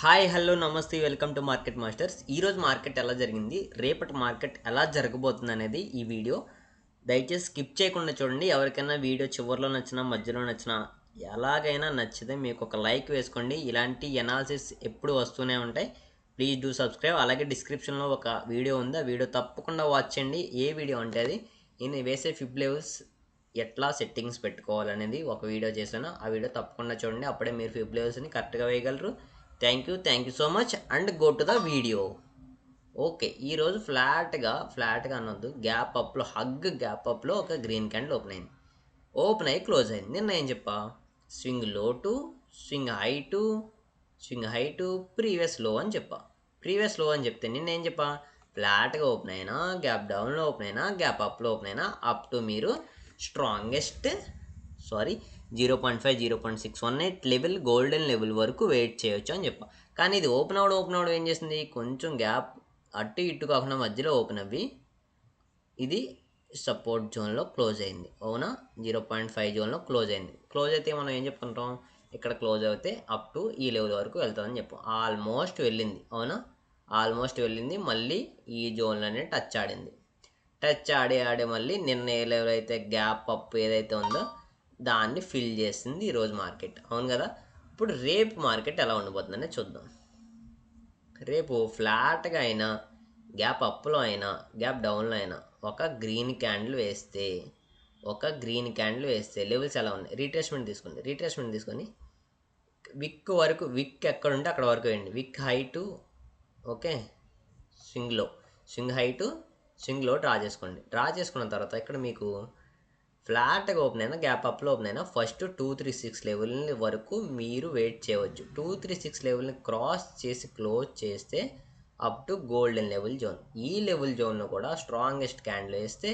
Hi hello నమస్తే welcome to market masters. ఈరోజు market ఎలా జరిగింది, రేపటి మార్కెట్ ఎలా జరగబోతుంది అనేది ఈ వీడియో. దయచేసి స్కిప్ చేయకుండా చూడండి. ఎవరికైనా వీడియో చివరిలో నచ్చినా మధ్యలో నచ్చినా ఎలాగైనా నచ్చితే మీకు ఒక లైక్ వేసుకోండి. ఇలాంటి ఎనాలిసిస్ ఎప్పుడు వస్తూనే ఉంటాయి. Please do subscribe. అలాగే డిస్క్రిప్షన్లో ఒక వీడియో ఉంది, ఆ వీడియో తప్పకుండా వాచ్ చేయండి. ఏ వీడియో అంటే అది నేను వేసే ఫిబ్ లెవెల్స్ ఎట్లా సెట్టింగ్స్ పెట్టుకోవాలనేది ఒక వీడియో చేశాను. ఆ వీడియో తప్పకుండా చూడండి. అప్పుడే మీరు ఫిబ్ లెవెల్స్ని కరెక్ట్గా వేయగలరు. Thank you so much and go to the video. Okay, ఈరోజు ఫ్లాట్గా అనొద్దు, గ్యాప్ అప్లో గ్యాప్ అప్లో ఒక గ్రీన్ క్యాండిల్ ఓపెన్ అయ్యి క్లోజ్ అయింది. నిన్న ఏం చెప్పా, స్వింగ్ లో to swing high to previous లో అని చెప్పా. ప్రీవియస్ లో అని చెప్తే నిన్న ఏం చెప్పా, ఫ్లాట్గా ఓపెన్ అయినా, గ్యాప్ డౌన్లో ఓపెన్ అయినా, గ్యాప్ అప్లో ఓపెన్ అయినా అప్ టు మీరు స్ట్రాంగెస్ట్ 0.5 0.618 లెవెల్ గోల్డెన్ లెవెల్ వరకు వెయిట్ చేయొచ్చు అని చెప్పా. కానీ ఇది ఓపెన్ అవడం ఏం చేసింది, కొంచెం గ్యాప్ అటు ఇటు కాకుండా మధ్యలో ఓపెన్ అవ్వి ఇది సపోర్ట్ జోన్లో క్లోజ్ అయింది. అవునా, 0.5 జోన్లో క్లోజ్ అయింది. క్లోజ్ అయితే మనం ఏం చెప్పుకుంటాం, ఇక్కడ క్లోజ్ అయితే అప్ టు ఈ లెవెల్ వరకు వెళ్తుందని చెప్పాం. ఆల్మోస్ట్ వెళ్ళింది. అవునా, ఆల్మోస్ట్ వెళ్ళింది. మళ్ళీ ఈ జోన్లోనే టచ్ ఆడి మళ్ళీ నిన్న ఏ లెవెల్ అయితే గ్యాప్ అప్ ఏదైతే ఉందో దాన్ని ఫిల్ చేసింది ఈరోజు మార్కెట్. అవును కదా. ఇప్పుడు రేపు మార్కెట్ ఎలా ఉండబోతుందనే చూద్దాం. రేపు ఫ్లాట్గా అయినా, గ్యాప్ అప్లో అయినా, గ్యాప్ డౌన్లో అయినా ఒక గ్రీన్ క్యాండిల్ వేస్తే లెవెల్స్ ఎలా ఉన్నాయి, రీట్రేస్మెంట్ తీసుకొని విక్ ఎక్కడ ఉంటే అక్కడ వరకు వేయండి. విక్ high to okay swing high to swing లో డ్రా చేసుకున్న తర్వాత ఇక్కడ మీకు ఫ్లాట్గా ఓపెన్ అయినా, గ్యాప్ అప్లో ఓపెన్ అయినా ఫస్ట్ 236 లెవెల్ వరకు మీరు వెయిట్ చేయవచ్చు. 236 లెవెల్ని క్రాస్ చేసి క్లోజ్ చేస్తే up to golden level zone. ఈ లెవెల్ జోన్లో కూడా స్ట్రాంగెస్ట్ క్యాండిల్ వేస్తే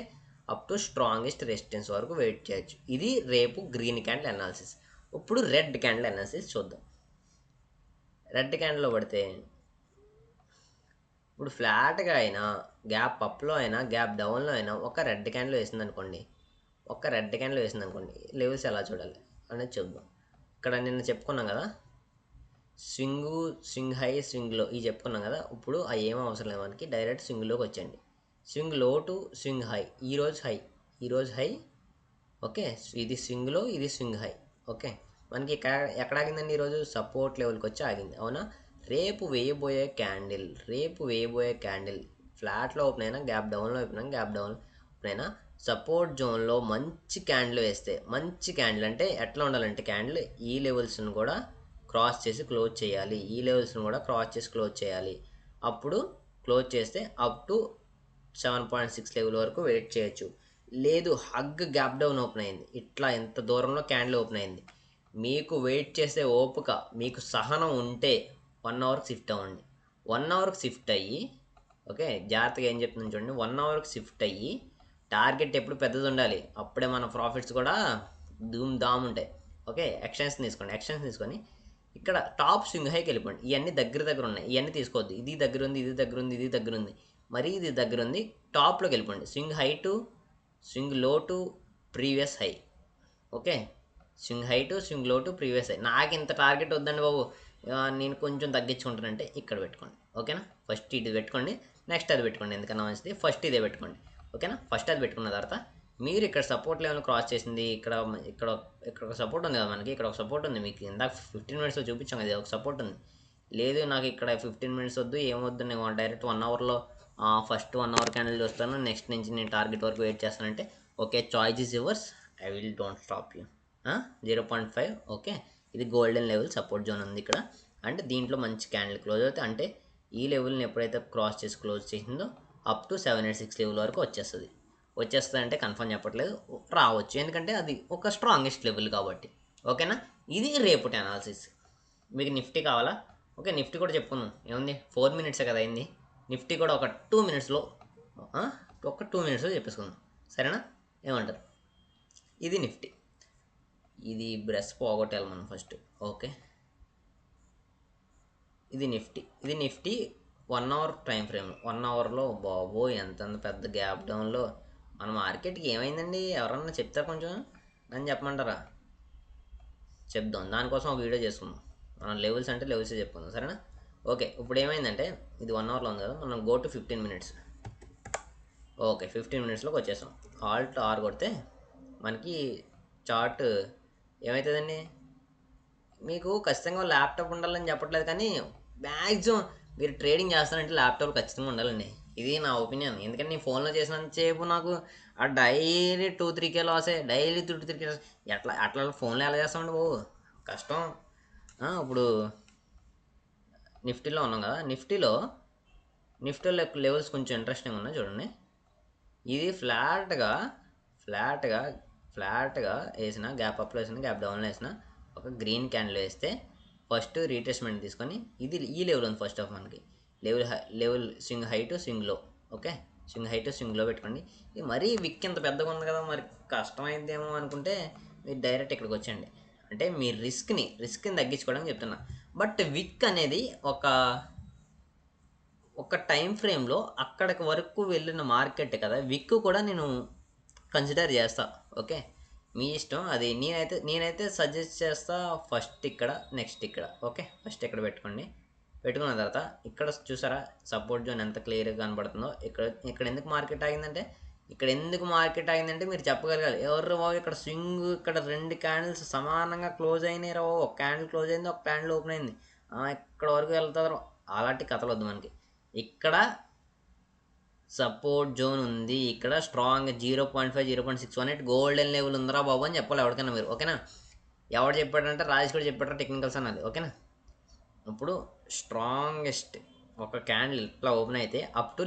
అప్ టు స్ట్రాంగెస్ట్ రెసిస్టెన్స్ వరకు వెయిట్ చేయొచ్చు. ఇది రేపు గ్రీన్ క్యాండిల్ అనాలిసిస్. ఇప్పుడు రెడ్ క్యాండిల్ అనాలిసిస్ చూద్దాం. రెడ్ క్యాండిల్లో పడితే ఇప్పుడు ఫ్లాట్గా అయినా, గ్యాప్ అప్లో అయినా, గ్యాప్ డౌన్లో అయినా ఒక రెడ్ క్యాండిల్ వేసింది అనుకోండి, లెవెల్స్ ఎలా చూడాలి అనేది చూద్దాం. ఇక్కడ నిన్న చెప్పుకున్నాం కదా, స్వింగ్ హై, స్వింగ్ లో ఇవి చెప్పుకున్నాం కదా. ఇప్పుడు అవి ఏమీ అవసరం లేదు మనకి, డైరెక్ట్ స్వింగ్లోకి వచ్చండి. స్వింగ్ లో టు స్వింగ్ హై, ఈరోజు హై ఓకే. ఇది స్వింగ్లో, ఇది స్వింగ్ హై ఓకే. మనకి ఎక్కడ ఆగిందండి ఈరోజు, సపోర్ట్ లెవెల్కి వచ్చి ఆగింది. అవునా, రేపు వేయబోయే క్యాండిల్ ఫ్లాట్లో ఓపెన్ అయినా, గ్యాప్ డౌన్లో ఓపెన్ అయినా సపోర్ట్ జోన్లో మంచి క్యాండిల్ వేస్తే, మంచి క్యాండిల్ అంటే ఎట్లా ఉండాలంటే, క్యాండిల్ ఈ లెవెల్స్ని కూడా క్రాస్ చేసి క్లోజ్ చేయాలి. అప్పుడు క్లోజ్ చేస్తే అప్ టు 7.6 లెవెల్ వరకు వెయిట్ చేయొచ్చు. లేదు, గ్యాప్ డౌన్ ఓపెన్ అయింది, ఇట్లా ఎంత దూరంలో క్యాండిల్ ఓపెన్ అయింది, మీకు వెయిట్ చేసే ఓపిక, మీకు సహనం ఉంటే 1 అవర్కి షిఫ్ట్ అవ్వండి. 1 అవర్కి షిఫ్ట్ అయ్యి ఓకే, జాగ్రత్తగా ఏం చెప్తున్నాను చూడండి. 1 అవర్కి షిఫ్ట్ అయ్యి టార్గెట్ ఎప్పుడు పెద్దది ఉండాలి, అప్పుడే మన ప్రాఫిట్స్ కూడా ధూమ్ ధామ్ ఉంటాయి. ఓకే, యాక్షన్స్ తీసుకొని ఇక్కడ టాప్ స్వింగ్ హైకి వెళ్ళిపోండి. ఇవన్నీ దగ్గర ఉన్నాయి, ఇవన్నీ తీసుకోవద్దు. ఇది దగ్గర ఉంది, మరి ఇది దగ్గర ఉంది. టాప్లోకి వెళ్ళిపోండి. స్వింగ్ లో to previous high okay. Swing లో టు ప్రీవియస్ హై. నాకు ఇంత టార్గెట్ వద్దండి బాబు, నేను కొంచెం తగ్గించుకుంటానంటే ఇక్కడ పెట్టుకోండి. ఓకేనా, ఫస్ట్ ఇది పెట్టుకోండి, నెక్స్ట్ అది పెట్టుకోండి. ఎందుకన్నా మంచిది, ఫస్ట్ ఇదే పెట్టుకోండి. ఓకేనా, ఫస్ట్ అది పెట్టుకున్న తర్వాత మీరు ఇక్కడ సపోర్ట్ లెవెల్ క్రాస్ చేసింది, ఇక్కడ ఒక సపోర్ట్ ఉంది కదా మనకి, ఇక్కడ ఒక సపోర్ట్ ఉంది. మీకు ఇందాక 15 మినిట్స్లో చూపించాం కదా, ఒక సపోర్ట్ ఉంది. లేదు నాకు ఇక్కడ 15 మినిట్స్ వద్దు, ఏమొద్దు, నేను డైరెక్ట్ 1 అవర్లో ఫస్ట్ 1 అవర్ క్యాండిల్ చూస్తాను, నెక్స్ట్ నుంచి నేను టార్గెట్ వరకు వెయిట్ చేస్తానంటే okay, choice is yours, I will don't stop you. 0.5 okay. ఇది గోల్డెన్ లెవెల్ సపోర్ట్ జోన్ ఉంది ఇక్కడ. అంటే దీంట్లో మంచి క్యాండిల్ క్లోజ్ అవుతుంది. అంటే ఈ లెవెల్ని ఎప్పుడైతే క్రాస్ చేసి క్లోజ్ చేసిందో అప్ టు 786 లెవెల్ వరకు వచ్చేస్తుంది అంటే కన్ఫర్మ్ చెప్పట్లేదు, రావచ్చు. ఎందుకంటే అది ఒక స్ట్రాంగెస్ట్ లెవెల్ కాబట్టి. ఓకేనా, ఇది రేపటి అనాలిసిస్. మీకు నిఫ్టీ కావాలా, ఓకే, నిఫ్టీ కూడా చెప్పుకుందాం. ఏముంది, 4 మినిట్సే కదా అయింది. నిఫ్టీ కూడా ఒక 2 మినిట్స్లో చెప్పేసుకుందాం. సరేనా, ఏమంటారు. ఇది నిఫ్టీ, ఇది బ్రష్ పోగొట్టాలి మనం ఫస్ట్. ఓకే, ఇది నిఫ్టీ 1 అవర్ టైం ఫ్రేమ్లో, 1 అవర్లో బాబో ఎంత పెద్ద గ్యాప్ డౌన్లో మన మార్కెట్కి ఏమైందండి, ఎవరన్నా చెప్తారా, కొంచెం నన్ను చెప్పమంటారా? చెప్దాం, దానికోసం ఒక వీడియో చేసుకుందాం. మనం లెవెల్స్ చెప్పుకుందాం. సరేనా, ఓకే, ఇప్పుడు ఏమైందంటే ఇది 1 అవర్లో ఉంది కదా, మనం గో టు 15 మినిట్స్. ఓకే, 15 మినిట్స్లోకి వచ్చేసాం. ఆల్ట్ ఆర్ కొడితే మనకి చార్ట్ ఏమవుతుందండి, మీకు ఖచ్చితంగా ల్యాప్టాప్ ఉండాలని చెప్పట్లేదు, కానీ మ్యాక్సిమం మీరు ట్రేడింగ్ చేస్తారంటే ల్యాప్టాప్ ఖచ్చితంగా ఉండాలండి. ఇది నా ఒపీనియన్. ఎందుకంటే నేను ఫోన్లో చేసినంతసేపు నాకు ఆ daily 2-3K లాసే, daily 2-3K loss. అట్లా ఫోన్లో ఎలా చేస్తామండి బాబు, కష్టం. ఇప్పుడు నిఫ్టీలో ఉన్నాం కదా, నిఫ్టీలో లెవెల్స్ కొంచెం ఇంట్రెస్టింగ్ ఉన్నాయి చూడండి. ఇది ఫ్లాట్గా ఫ్లాట్గా వేసిన, గ్యాప్ అప్లో వేసిన, గ్యాప్ డౌన్లో వేసిన ఒక గ్రీన్ క్యాండిల్ వేస్తే ఫస్ట్ రీట్రేస్మెంట్ తీసుకొని ఇది ఈ లెవెల్ ఉంది ఫస్ట్ ఆఫ్ మనకి level swing high to swing low. Okay, swing high to swing low పెట్టుకోండి. ఇది మరీ విక్ ఇంత పెద్దగా ఉంది కదా, మరి కష్టమైందేమో అనుకుంటే మీరు డైరెక్ట్ ఇక్కడికి వచ్చండి. అంటే మీ రిస్క్ని తగ్గించుకోవడానికి చెప్తున్నా. బట్ విక్ అనేది ఒక టైం ఫ్రేమ్లో అక్కడికి వరకు వెళ్ళిన మార్కెట్ కదా, విక్ కూడా నేను కన్సిడర్ చేస్తా. ఓకే, మీ ఇష్టం అది. నేనైతే సజెస్ట్ చేస్తా ఫస్ట్ ఇక్కడ, నెక్స్ట్ ఇక్కడ. ఓకే, ఫస్ట్ ఇక్కడ పెట్టుకున్న తర్వాత ఇక్కడ చూసారా సపోర్ట్ జోన్ ఎంత క్లియర్గా కనబడుతుందో. ఇక్కడ ఎందుకు మార్కెట్ ఆగిందంటే మీరు చెప్పగలగాలి, ఎవరు బాబు ఇక్కడ స్వింగ్, ఇక్కడ 2 క్యాండిల్స్ సమానంగా క్లోజ్ అయినాయి రా, ఒక క్యాండిల్ క్లోజ్ అయింది, ఒక క్యాండిల్ ఓపెన్ అయింది, ఇక్కడ వరకు వెళ్తారు. అలాంటి కథలు వద్దు మనకి. ఇక్కడ సపోర్ట్ జోన్ ఉంది, ఇక్కడ స్ట్రాంగ్ 0.5 0.618 గోల్డెన్ లెవెల్ ఉందిరా బాబు అని చెప్పాలి ఎవరికైనా మీరు. ఓకేనా, ఎవడు చెప్పాడంటే రాజేష్ కూడా చెప్పాడు టెక్నికల్స్ అన్నది. ఓకేనా, ఇప్పుడు స్ట్రాంగెస్ట్ ఒక క్యాండిల్ ఇట్లా ఓపెన్ అయితే అప్ టు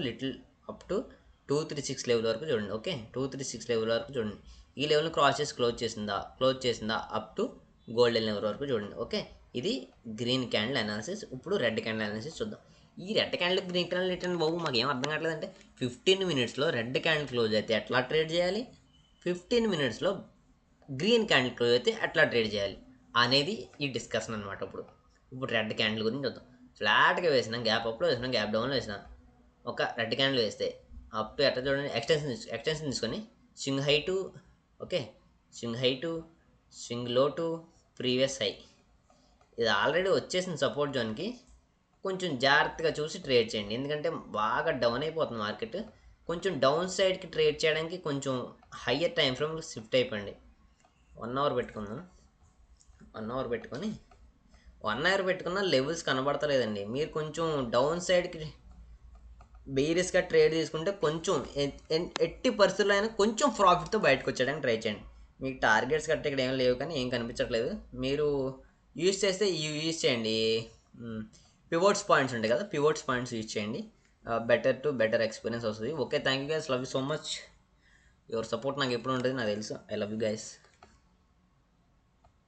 236 లెవెల్ వరకు చూడండి. ఓకే, 236 లెవెల్ వరకు చూడండి. ఈ లెవెల్ని క్రాస్ చేసి క్లోజ్ చేసిందా అప్ టు గోల్డెన్ లెవెల్ వరకు చూడండి. ఓకే, ఇది గ్రీన్ క్యాండిల్ అనాలిసిస్. ఇప్పుడు రెడ్ క్యాండిల్ అనాలిసిస్ చూద్దాం. ఈ రెడ్ క్యాండిల్ గ్రీన్ క్యాండిల్ ఏంటంటే బాబు మాకు ఏం అర్థం కావట్లేదంటే, 15 మినిట్స్లో రెడ్ క్యాండిల్ క్లోజ్ అయితే ఎట్లా ట్రేడ్ చేయాలి, 15 మినిట్స్లో గ్రీన్ క్యాండిల్ క్లోజ్ అయితే ఎట్లా ట్రేడ్ చేయాలి అనేది ఈ డిస్కషన్ అనమాట. ఇప్పుడు రెడ్ క్యాండిల్ గురించి చూద్దాం. ఫ్లాట్గా వేసిన, గ్యాప్ అప్లో వేసిన, గ్యాప్ డౌన్లో వేసిన ఒక రెడ్ క్యాండిల్ వేస్తే అప్ టు ఎట్లా చూడండి, ఎక్స్టెన్షన్ తీసుకొని swing high to, okay, swing లో టు ప్రీవియస్ హై. ఇది ఆల్రెడీ వచ్చేసిన సపోర్ట్ జోన్కి కొంచెం జాగ్రత్తగా చూసి ట్రేడ్ చేయండి, ఎందుకంటే బాగా డౌన్ అయిపోతుంది మార్కెట్. కొంచెం డౌన్ సైడ్కి ట్రేడ్ చేయడానికి కొంచెం హయ్యర్ టైం ఫ్రేమ్ షిఫ్ట్ అయిపోయింది. 1 అవర్ పెట్టుకుందాం. 1 అవర్ పెట్టుకున్న లెవెల్స్ కనబడతలేదండి. మీరు కొంచెం డౌన్ సైడ్కి బేరియస్గా ట్రేడ్ తీసుకుంటే కొంచెం ఎట్టి పరిస్థితుల్లో అయినా కొంచెం ప్రాఫిట్తో బయటకు వచ్చేయడానికి ట్రై చేయండి. మీకు టార్గెట్స్ కట్టే ఇక్కడ ఏం లేవు, కానీ ఏం కనిపించట్లేదు. మీరు యూజ్ చేస్తే యూజ్ చేయండి. పివోట్స్ పాయింట్స్ ఉంటాయి కదా, పివోట్స్ పాయింట్స్ యూజ్ చేయండి. బెటర్ ఎక్స్పీరియన్స్ వస్తుంది. Okay, thank you guys, love you so much. Your support నాకు ఎప్పుడు ఉంటుంది నాకు తెలుసు. I love you guys.